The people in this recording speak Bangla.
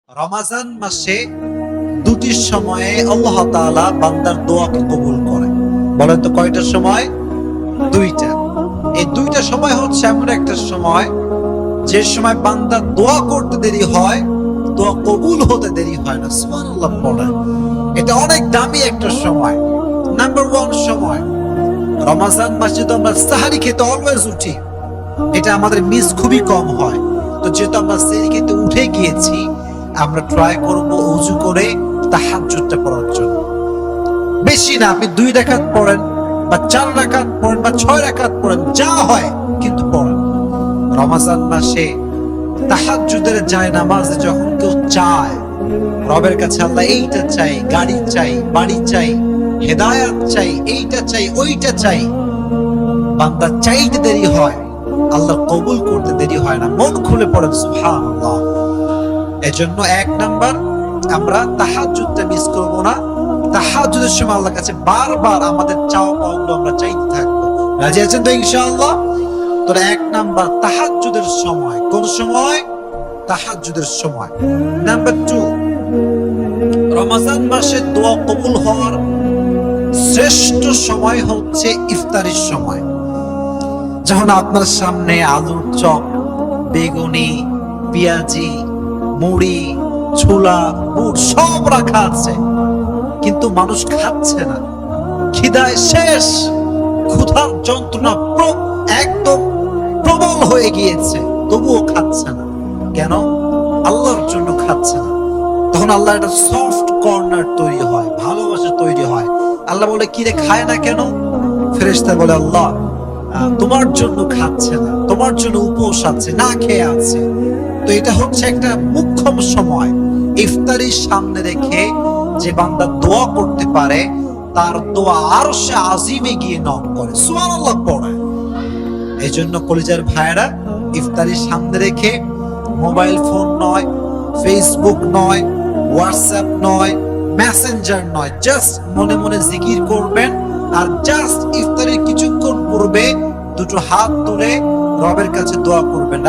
রমাজান মাসে দুটি সময়ে আল্লাহ তাআলা বান্দার দোয়াকে কবুল করে। বলেন তো কয়টা সময়? দুইটা। এই দুইটা সময় হচ্ছে এমন একটা সময় যে সময় বান্দার দোয়া করতে দেরি হয়, দোয়া কবুল হতে দেরি হয় না। সুবহানাল্লাহ পড়েন। এটা অনেক দামি একটা সময়। নাম্বার 1 সময় রমাজান মাসে তো আমরা সাহারি খেতে অলওয়েজ উঠি, এটা আমাদের মিস খুবই কম হয়। তো যেহেতু আমরা সাহারি খেতে উঠে গিয়েছি, আমরা ট্রাই করব ওযু করে তাহাজ্জুদটা পড়ার জন্য। বেশি না, আপনি 2 রাকাত পড়েন বা 4 রাকাত পড়েন বা 6 রাকাত পড়েন, যা হয় কিন্তু পড়েন। রমাজান মাসে তাহাজ্জুদের যায় নামাজে যখন কেউ চায় রবের কাছে, আল্লাহ এইটা চাই, গাড়ি চাই, বাড়ি চাই, হেদায়েত চাই, এইটা চাই, ওইটা চাই, বান্দা চাইতে দেরি হয়, আল্লাহ কবুল করতে দেরি হয় না। মন খুলে পড়েন সুবহানাল্লাহ। এজন্য 1 নাম্বার, আমরা তাহাজ্জুদটা মিস করব না। তাহাজ্জুদের সময় আল্লাহর কাছে বারবার আমাদের চাওয়া পাওয়াগুলো আমরা চাইতে থাকবো। রাজি আছেন তো ইনশাআল্লাহ? তো 1 নাম্বার তাহাজ্জুদের সময়। কোন সময়? তাহাজ্জুদের সময়। নাম্বার 2, রমাজান মাসে দোয়া কবুল হওয়ার শ্রেষ্ঠ সময় হচ্ছে ইফতারির সময়। যখন আপনার সামনে আলুর চপ, বেগুনি, পেঁয়াজি, মুড়ি, ছোলা, বুট সব রাখা আছে, কিন্তু মানুষ খাচ্ছে না, খিদায় শেষ, ক্ষুধার যন্ত্রণা একদম প্রবল হয়ে গিয়েছে, তবুও খাচ্ছে না। কেন? আল্লাহর জন্য খাচ্ছে না। তখন আল্লাহ একটা সফট কর্নার তৈরি হয়, ভালোবাসা তৈরি হয়। আল্লাহ বলে, কি রে খায় না কেন? ফেরেশতা বলে, আল্লাহ তোমার জন্য খাচ্ছে না, তোমার জন্য উপোস আছে, না খেয়ে আছে। তো এটা হচ্ছে একটা মুখ্যম সময়। ইফতারির সামনে রেখে যে বান্দা দোয়া করতে পারে, তার দোয়া আরশে আজিমে গিয়ে নক করে, সুবহানাল্লাহ পড়ে। এজন্য কলিজার ভাইরা, ইফতারির সামনে রেখে মোবাইল ফোন নয়, ফেসবুক নয়, হোয়াটসঅ্যাপ নয়, মেসেঞ্জার নয়, জাস্ট মনে মনে জিকির করবেন। আর জাস্ট ইফতারের কিছুক্ষণ পূর্বে দুটো হাত তুলে রবের কাছে দোয়া করবেন।